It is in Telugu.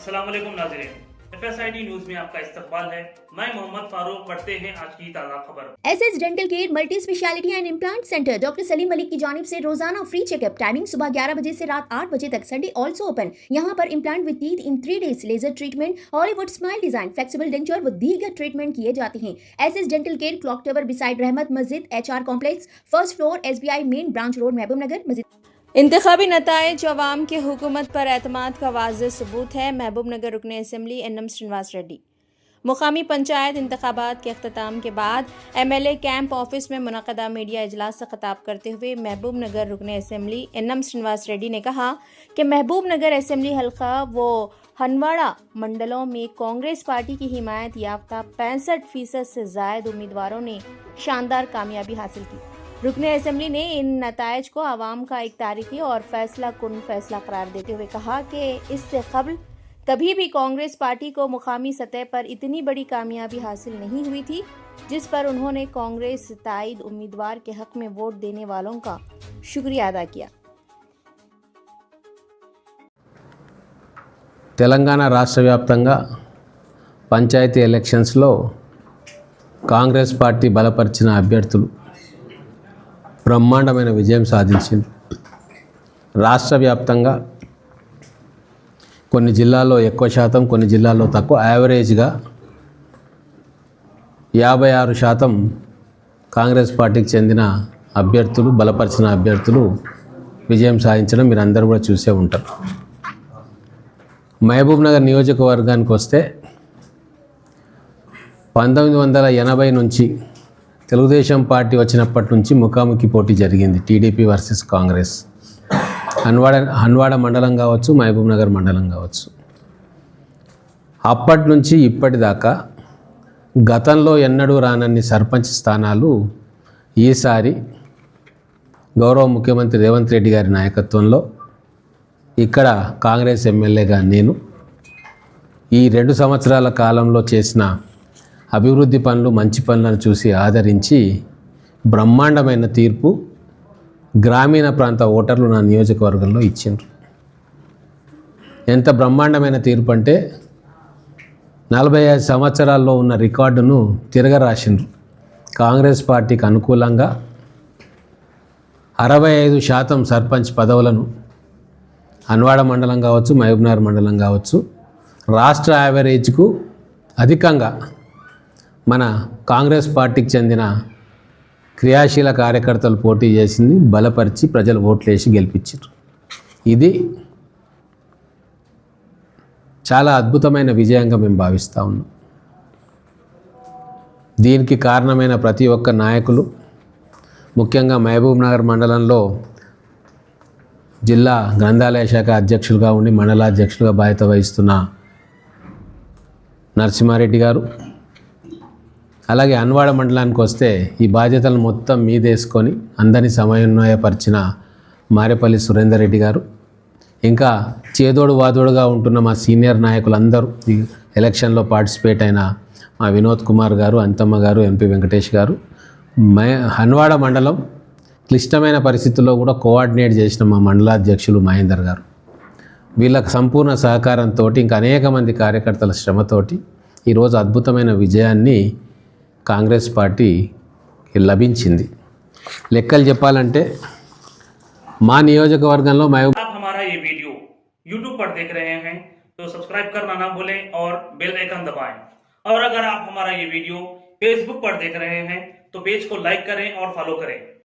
अस्सलाम वालेकुम नाज़रीन, FSID न्यूज में आपका इस्तकबाल है। मैं मोहम्मद फारूक। पढ़ते हैं आज की ताज़ा खबर। SS dental care multi speciality and implant centre doctor Salim Malik की जानिब से रोजाना फ्री चेकअप। टाइमिंग सुबह 11 बजे से रात 8 बजे तक। Sunday also open. यहाँ पर implant with teeth in 3 days, laser treatment, Hollywood smile design, flexible denture व दीगर ट्रीटमेंट किए जाते हैं। SS dental care, clock tower beside Rahmat Masjid, HR complex, first floor, SBI main branch road, Mahbub Nagar. मस्जिद इंतखाबी नताइज अवाम की हुकूमत पर एतमाद का वाज़ेह सबूत है। महबूब नगर रुकन असम्बली NM श्रीनिवास रेड्डी। मुकामी पंचायत इंतखाबात के अख्ताम के बाद MLA कैंप ऑफिस में मुनक़दा मीडिया इजलास से खिताब करते हुए महबूब नगर रुकन असम्बली NM श्रीनिवास रेड्डी ने कहा कि महबूब नगर असम्बली हल्का व हनवाड़ा मंडलों में कांग्रेस पार्टी की हिमायत याफ्ता 65% से ज़ायद उम्मीदवारों ने शानदार कामयाबी हासिल की। रुकन असम्बली ने इन नताइज को आवाम का एक तारीखी और फैसला कुन फैसला करार देते हुए कहा कि इससे कबल कभी भी कांग्रेस पार्टी को मुकामी सतह पर इतनी बड़ी कामयाबी हासिल नहीं हुई थी, जिस पर उन्होंने कांग्रेस ताइद उम्मीदवार के हक में वोट देने वालों का शुक्रिया अदा किया। తెలంగాణ రాష్ట్ర వ్యాప్తంగా పంచాయతీ ఎలక్షన్స్లో కాంగ్రెస్ పార్టీ బలపరిచిన అభ్యర్థులు బ్రహ్మాండమైన విజయం సాధించింది. రాష్ట్ర వ్యాప్తంగా కొన్ని జిల్లాల్లో ఎక్కువ శాతం, కొన్ని జిల్లాల్లో తక్కువ, యావరేజ్గా 56% కాంగ్రెస్ పార్టీకి చెందిన అభ్యర్థులు, బలపరిచిన అభ్యర్థులు విజయం సాధించడం మీరు అందరూ కూడా చూసే ఉంటారు. మహబూబ్ నగర్ నియోజకవర్గానికి వస్తే 1980 నుంచి తెలుగుదేశం పార్టీ వచ్చినప్పటి నుంచి ముఖాముఖి పోటీ జరిగింది. TDP versus Congress. హన్వాడ మండలం కావచ్చు, మహబూబ్ నగర్ మండలం కావచ్చు. అప్పటి నుంచి ఇప్పటిదాకా గతంలో ఎన్నడూ రానన్ని సర్పంచ్ స్థానాలు ఈసారి గౌరవ ముఖ్యమంత్రి రేవంత్ రెడ్డి గారి నాయకత్వంలో ఇక్కడ కాంగ్రెస్ ఎమ్మెల్యేగా నేను ఈ 2 సంవత్సరాల కాలంలో చేసిన అభివృద్ధి పనులు, మంచి పనులను చూసి ఆదరించి బ్రహ్మాండమైన తీర్పు గ్రామీణ ప్రాంత ఓటర్లు నా నియోజకవర్గంలో ఇచ్చిండ్రు. ఎంత బ్రహ్మాండమైన తీర్పు అంటే 45 సంవత్సరాల్లో ఉన్న రికార్డును తిరగరాసిండ్రు. కాంగ్రెస్ పార్టీకి అనుకూలంగా 65% సర్పంచ్ పదవులను హన్వాడ మండలం కావచ్చు, మహబూబ్నగర్ మండలం కావచ్చు, రాష్ట్ర యావరేజ్కు అధికంగా మన కాంగ్రెస్ పార్టీకి చెందిన క్రియాశీల కార్యకర్తలు పోటీ చేసింది, బలపరిచి ప్రజలు ఓట్లు వేసి గెలిపించారు. ఇది చాలా అద్భుతమైన విజయంగా మేము భావిస్తూ ఉన్నాం. దీనికి కారణమైన ప్రతి ఒక్క నాయకులు, ముఖ్యంగా మహబూబ్ నగర్ మండలంలో జిల్లా గ్రంథాలయ శాఖ అధ్యక్షులుగా ఉండి మండలాధ్యక్షులుగా బాధ్యత వహిస్తున్న నరసింహారెడ్డి గారు, అలాగే హన్వాడ మండలానికి వస్తే ఈ బాధ్యతలను మొత్తం మీదేసుకొని అందరినీ సమన్వయపరిచిన మారేపల్లి సురేందర్ రెడ్డి గారు, ఇంకా చేదోడు వాదోడుగా ఉంటున్న మా సీనియర్ నాయకులందరూ, ఈ ఎలక్షన్లో పార్టిసిపేట్ అయిన మా వినోద్ కుమార్ గారు, అంతమ్మ గారు, MP వెంకటేష్ గారు, హన్వాడ మండలం క్లిష్టమైన పరిస్థితుల్లో కూడా కోఆర్డినేట్ చేసిన మా మండలాధ్యక్షులు మహేందర్ గారు, వీళ్ళకి సంపూర్ణ సహకారంతో, ఇంకా అనేక మంది కార్యకర్తల శ్రమతోటి ఈరోజు అద్భుతమైన విజయాన్ని కాంగ్రెస్ పార్టీ లభించింది. లెక్కలు చెప్పాలంటే మా నియోజకవర్గంలో आप हमारा ये वीडियो YouTube पर देख रहे हैं तो सब्सक्राइब करना ना भूलें और बेल आइकन दबाएं। और अगर आप हमारा ये वीडियो Facebook पर देख रहे हैं तो पेज को लाइक करें और फॉलो करें।